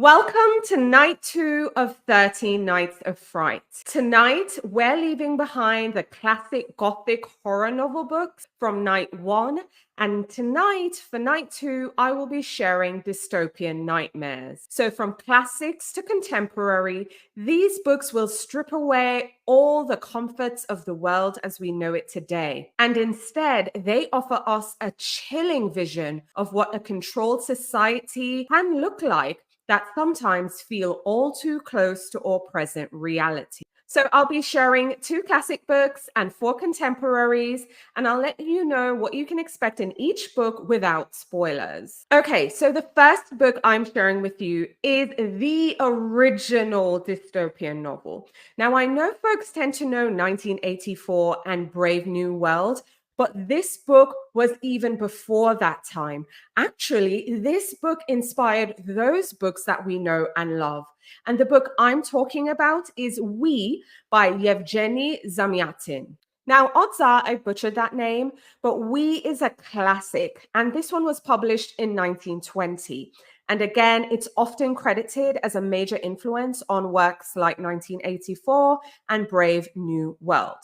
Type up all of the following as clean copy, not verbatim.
Welcome to night 2 of 13 Nights of Fright. Tonight, we're leaving behind the classic gothic horror novel books from night 1. And tonight, for night 2, I will be sharing dystopian nightmares. So from classics to contemporary, these books will strip away all the comforts of the world as we know it today. And instead, they offer us a chilling vision of what a controlled society can look like that sometimes feel all too close to our present reality. So I'll be sharing 2 classic books and 4 contemporaries, and I'll let you know what you can expect in each book without spoilers. Okay, so the first book I'm sharing with you is the original dystopian novel. Now, I know folks tend to know 1984 and Brave New World, but this book was even before that time. Actually, this book inspired those books that we know and love. And the book I'm talking about is We by Yevgeny Zamyatin. Now, odds are I butchered that name, but We is a classic. And this one was published in 1920. And again, it's often credited as a major influence on works like 1984 and Brave New World.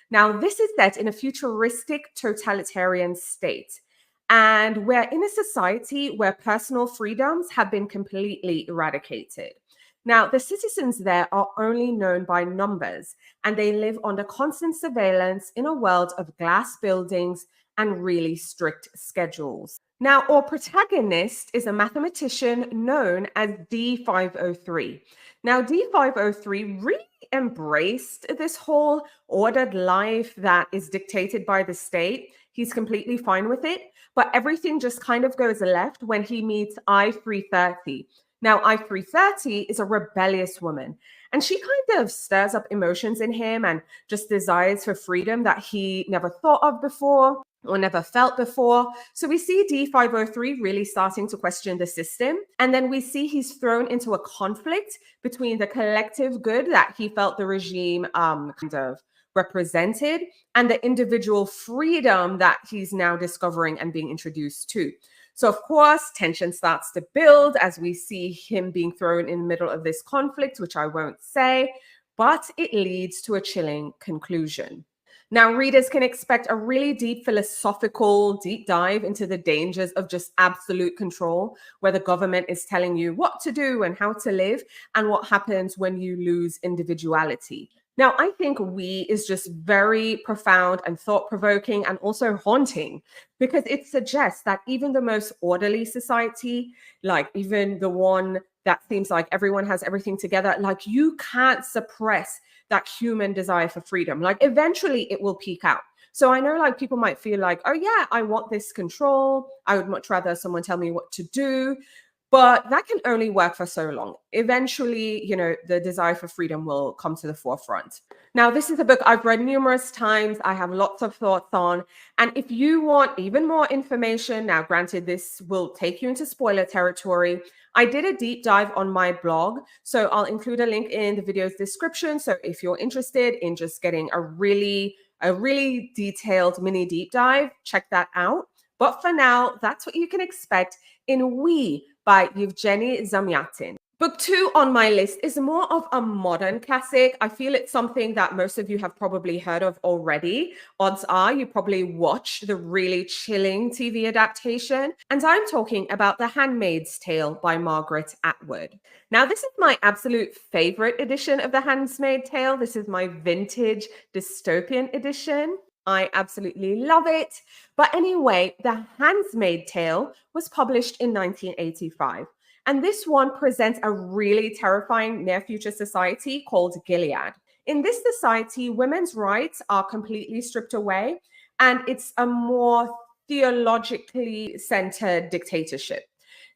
Now, this is set in a futuristic totalitarian state. And we're in a society where personal freedoms have been completely eradicated. Now, the citizens there are only known by numbers, and they live under constant surveillance in a world of glass buildings and really strict schedules. Now, our protagonist is a mathematician known as D503. Now, D503 really embraced this whole ordered life that is dictated by the state. He's completely fine with it, but everything just kind of goes left when he meets I-330. Now, I-330 is a rebellious woman, and she kind of stirs up emotions in him and just desires for freedom that he never thought of before or never felt before. So we see D503 really starting to question the system. And then we see he's thrown into a conflict between the collective good that he felt the regime kind of represented and the individual freedom that he's now discovering and being introduced to. So, of course, tension starts to build as we see him being thrown in the middle of this conflict, which I won't say, but it leads to a chilling conclusion. Now, readers can expect a really deep philosophical deep dive into the dangers of just absolute control, where the government is telling you what to do and how to live, and what happens when you lose individuality. Now, I think We is just very profound and thought-provoking and also haunting because it suggests that even the most orderly society, like even the one that seems like everyone has everything together, like you can't suppress that human desire for freedom. Like eventually it will peak out. So I know like people might feel like, oh yeah, I want this control. I would much rather someone tell me what to do. But that can only work for so long. Eventually, the desire for freedom will come to the forefront. Now, this is a book I've read numerous times. I have lots of thoughts on. And if you want even more information, now granted, this will take you into spoiler territory. I did a deep dive on my blog. So I'll include a link in the video's description. So if you're interested in just getting a really detailed mini deep dive, check that out. But for now, that's what you can expect in We by Yevgeny Zamyatin. Book 2 on my list is more of a modern classic. I feel it's something that most of you have probably heard of already. Odds are you probably watched the really chilling TV adaptation. And I'm talking about The Handmaid's Tale by Margaret Atwood. Now, this is my absolute favorite edition of The Handmaid's Tale. This is my vintage dystopian edition. I absolutely love it. But anyway, The Handmaid's Tale was published in 1985. And this one presents a really terrifying near-future society called Gilead. In this society, women's rights are completely stripped away, and it's a more theologically centered dictatorship.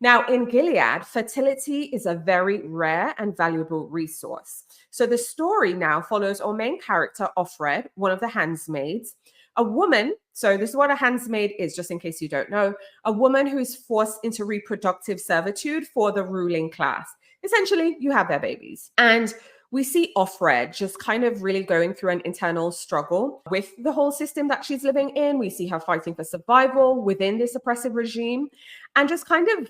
Now, in Gilead, fertility is a very rare and valuable resource. So the story now follows our main character, Offred, one of the handmaids, a woman. So this is what a handmaid is, just in case you don't know, a woman who is forced into reproductive servitude for the ruling class. Essentially, you have their babies. And we see Offred just kind of really going through an internal struggle with the whole system that she's living in. We see her fighting for survival within this oppressive regime and just kind of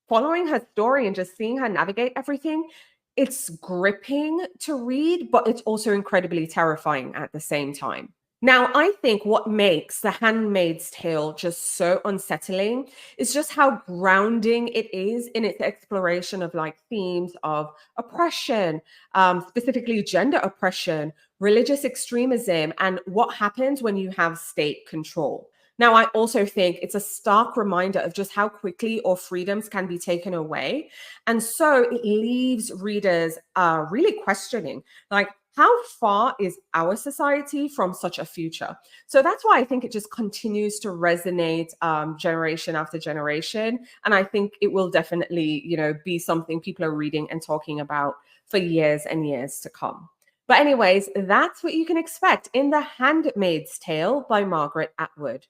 following her story and just seeing her navigate everything, it's gripping to read, but it's also incredibly terrifying at the same time. Now, I think what makes The Handmaid's Tale just so unsettling is just how grounding it is in its exploration of like themes of oppression, specifically gender oppression, religious extremism, and what happens when you have state control. Now, I also think it's a stark reminder of just how quickly our freedoms can be taken away. And so it leaves readers really questioning, like, how far is our society from such a future? So that's why I think it just continues to resonate generation after generation. And I think it will definitely, be something people are reading and talking about for years and years to come. But anyways, that's what you can expect in The Handmaid's Tale by Margaret Atwood.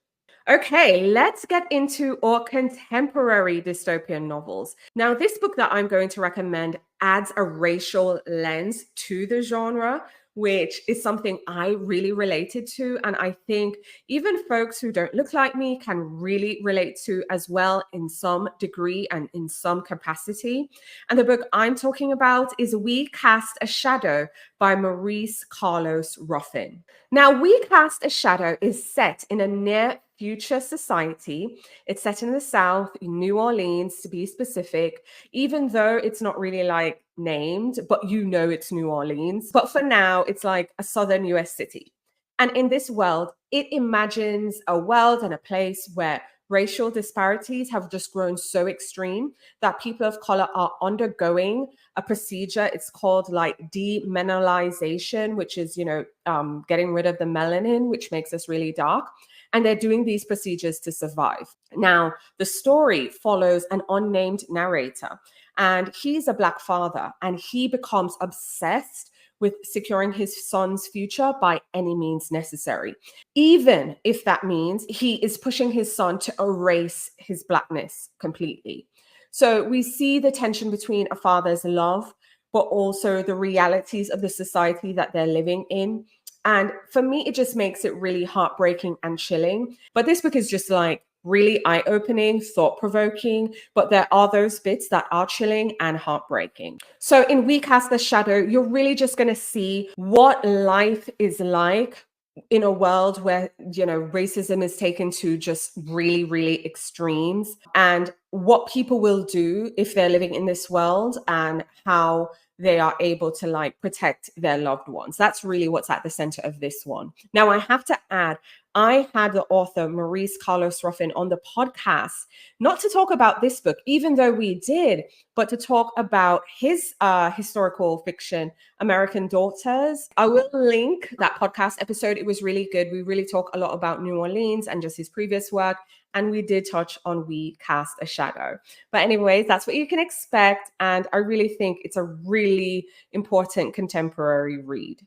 Okay, let's get into our contemporary dystopian novels. Now, this book that I'm going to recommend adds a racial lens to the genre, which is something I really related to. And I think even folks who don't look like me can really relate to as well in some degree and in some capacity. And the book I'm talking about is We Cast a Shadow by Maurice Carlos Ruffin. Now, We Cast a Shadow is set in a near future society. It's set in the South, in New Orleans to be specific, even though it's not really like named, but it's New Orleans. But for now, it's like a southern US city. And in this world, it imagines a world and a place where racial disparities have just grown so extreme that people of color are undergoing a procedure. It's called like demineralization, which is, getting rid of the melanin, which makes us really dark. And they're doing these procedures to survive. Now, the story follows an unnamed narrator, and he's a Black father, and he becomes obsessed with securing his son's future by any means necessary, even if that means he is pushing his son to erase his Blackness completely. So we see the tension between a father's love, but also the realities of the society that they're living in. And for me, it just makes it really heartbreaking and chilling. But this book is just like really eye-opening, thought-provoking, but there are those bits that are chilling and heartbreaking. So in We Cast the Shadow, you're really just going to see what life is like in a world where, racism is taken to just really, really extremes, and what people will do if they're living in this world and how they are able to like protect their loved ones. That's really what's at the center of this one. Now, I have to add, I had the author Maurice Carlos Ruffin on the podcast, not to talk about this book, even though we did, but to talk about his historical fiction, American Daughters. I will link that podcast episode. It was really good. We really talk a lot about New Orleans and just his previous work. And we did touch on We Cast a Shadow. But anyways, that's what you can expect. And I really think it's a really important contemporary read.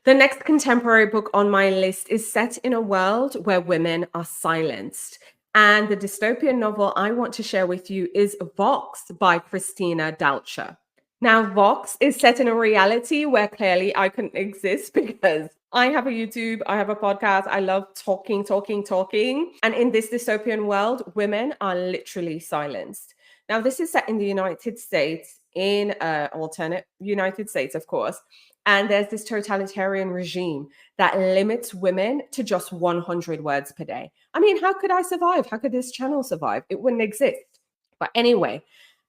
The next contemporary book on my list is set in a world where women are silenced. And the dystopian novel I want to share with you is Vox by Christina Dalcher. Now, Vox is set in a reality where clearly I couldn't exist because I have a YouTube, I have a podcast, I love talking. And in this dystopian world, women are literally silenced. Now, this is set in the United States, in alternate United States, of course. And there's this totalitarian regime that limits women to just 100 words per day. I mean, how could I survive? How could this channel survive? It wouldn't exist. But anyway,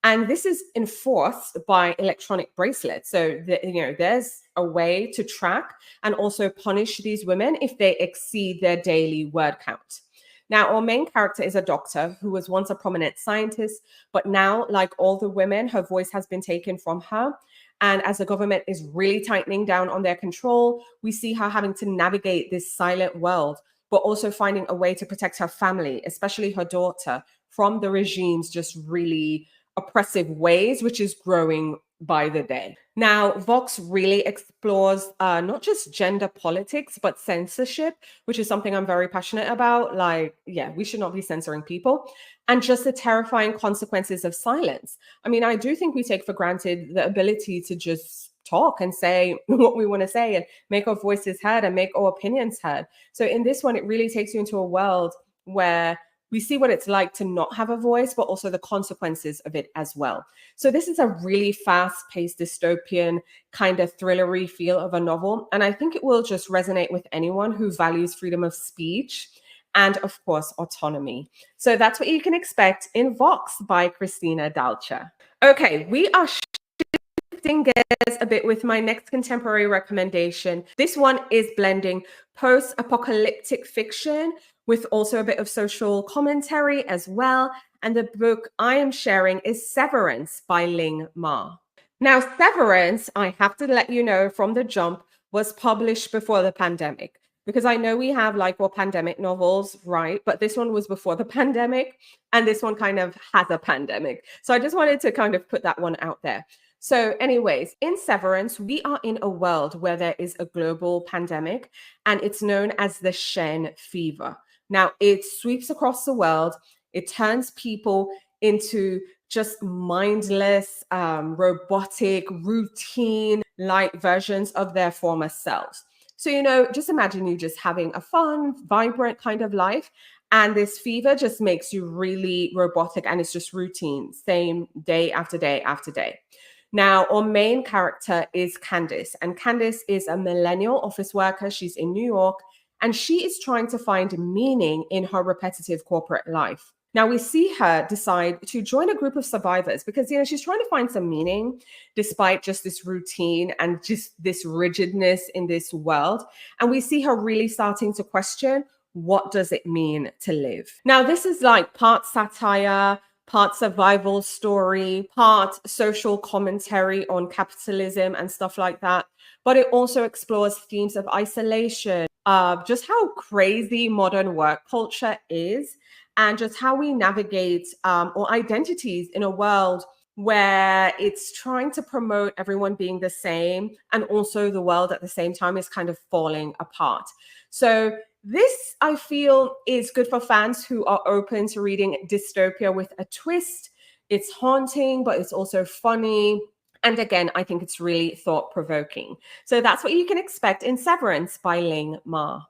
and this is enforced by electronic bracelets. So, there's a way to track and also punish these women if they exceed their daily word count. Now, our main character is a doctor who was once a prominent scientist, but now, like all the women, her voice has been taken from her. And as the government is really tightening down on their control, we see her having to navigate this silent world, but also finding a way to protect her family, especially her daughter, from the regime's just really oppressive ways, which is growing by the day. Now, Vox really explores not just gender politics, but censorship, which is something I'm very passionate about. Like, yeah, we should not be censoring people. And just the terrifying consequences of silence. I mean, I do think we take for granted the ability to just talk and say what we want to say and make our voices heard and make our opinions heard. So in this one, it really takes you into a world where We see what it's like to not have a voice, but also the consequences of it as well. So this is a really fast-paced dystopian kind of thrillery feel of a novel. And I think it will just resonate with anyone who values freedom of speech and, of course, autonomy. So that's what you can expect in Vox by Christina Dalcher. Okay, we are shifting gears a bit with my next contemporary recommendation. This one is blending post-apocalyptic fiction with also a bit of social commentary as well. And the book I am sharing is Severance by Ling Ma. Now, Severance, I have to let you know from the jump, was published before the pandemic, because I know we have like pandemic novels, right? But this one was before the pandemic, and this one kind of has a pandemic. So I just wanted to kind of put that one out there. So anyways, in Severance, we are in a world where there is a global pandemic, and it's known as the Shen fever. Now, it sweeps across the world. It turns people into just mindless, robotic, routine-like versions of their former selves. So, just imagine you just having a fun, vibrant kind of life. And this fever just makes you really robotic, and it's just routine, same day after day after day. Now, our main character is Candice, and Candice is a millennial office worker. She's in New York, and she is trying to find meaning in her repetitive corporate life. Now, we see her decide to join a group of survivors because, she's trying to find some meaning despite just this routine and just this rigidness in this world. And we see her really starting to question, what does it mean to live? Now, this is like part satire, part survival story, part social commentary on capitalism and stuff like that. But it also explores themes of isolation, just how crazy modern work culture is, and just how we navigate our identities in a world where it's trying to promote everyone being the same, and also the world at the same time is kind of falling apart. So this, I feel, is good for fans who are open to reading dystopia with a twist. It's haunting, but it's also funny. And again, I think it's really thought-provoking. So that's what you can expect in Severance by Ling Ma.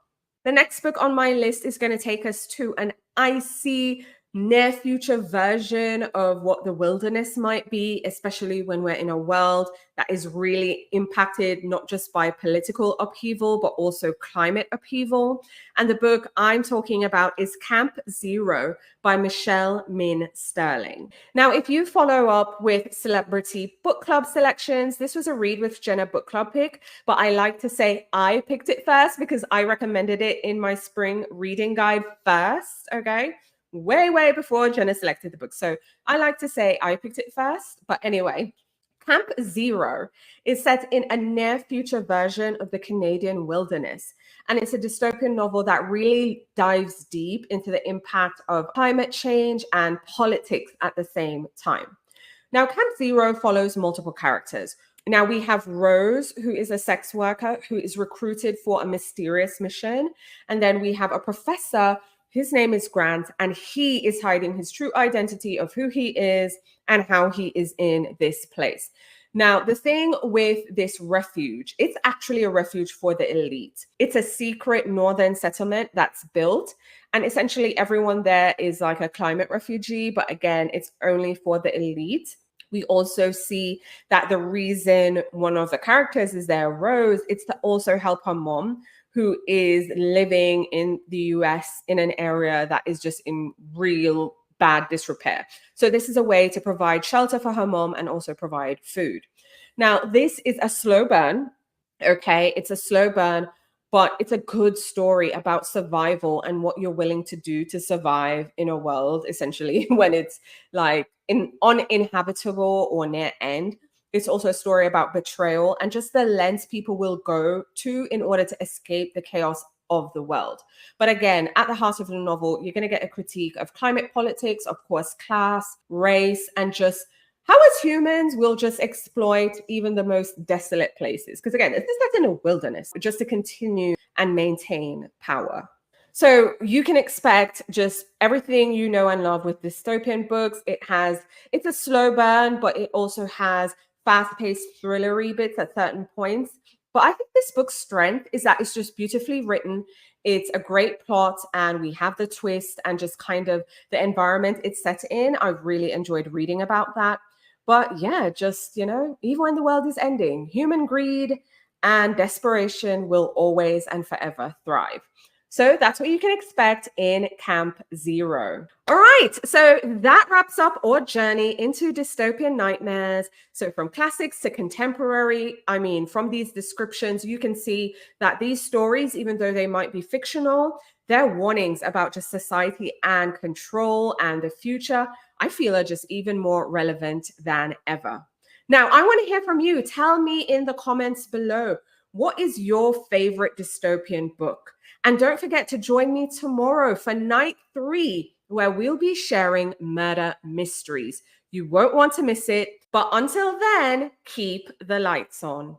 The next book on my list is going to take us to an icy, near future version of what the wilderness might be, especially when we're in a world that is really impacted not just by political upheaval, but also climate upheaval. And the book I'm talking about is Camp Zero by Michelle Min Sterling. Now, if you follow up with celebrity book club selections, this was a Read with Jenna book club pick, but I like to say I picked it first because I recommended it in my spring reading guide first, okay? Way before Jenna selected the book. So I like to say I picked it first. But anyway, Camp Zero is set in a near future version of the Canadian wilderness. And it's a dystopian novel that really dives deep into the impact of climate change and politics at the same time. Now, Camp Zero follows multiple characters. Now we have Rose, who is a sex worker who is recruited for a mysterious mission. And then we have a professor. His name is Grant, and he is hiding his true identity of who he is and how he is in this place. Now, the thing with this refuge, it's actually a refuge for the elite. It's a secret northern settlement that's built, and essentially everyone there is like a climate refugee, but again, it's only for the elite. We also see that the reason one of the characters is there, Rose, it's to also help her mom, who is living in the US in an area that is just in real bad disrepair. So this is a way to provide shelter for her mom and also provide food. Now, this is a slow burn, okay? It's a slow burn, but it's a good story about survival and what you're willing to do to survive in a world, essentially, when it's like uninhabitable or near end. It's also a story about betrayal and just the lengths people will go to in order to escape the chaos of the world. But again, at the heart of the novel, you're going to get a critique of climate politics, of course, class, race, and just how as humans we'll just exploit even the most desolate places. Because again, it's set in a wilderness just to continue and maintain power. So you can expect just everything you know and love with dystopian books. It's a slow burn, but it also has fast-paced thrillery bits at certain points. But I think this book's strength is that it's just beautifully written. It's a great plot, and we have the twist and just kind of the environment it's set in. I really enjoyed reading about that. But yeah, just, even when the world is ending, human greed and desperation will always and forever thrive. So that's what you can expect in Camp Zero. All right, so that wraps up our journey into dystopian nightmares. So from classics to contemporary, I mean, from these descriptions, you can see that these stories, even though they might be fictional, they're warnings about just society and control and the future, I feel are just even more relevant than ever. Now, I want to hear from you. Tell me in the comments below, what is your favorite dystopian book? And don't forget to join me tomorrow for night 3, where we'll be sharing murder mysteries. You won't want to miss it. But until then, keep the lights on.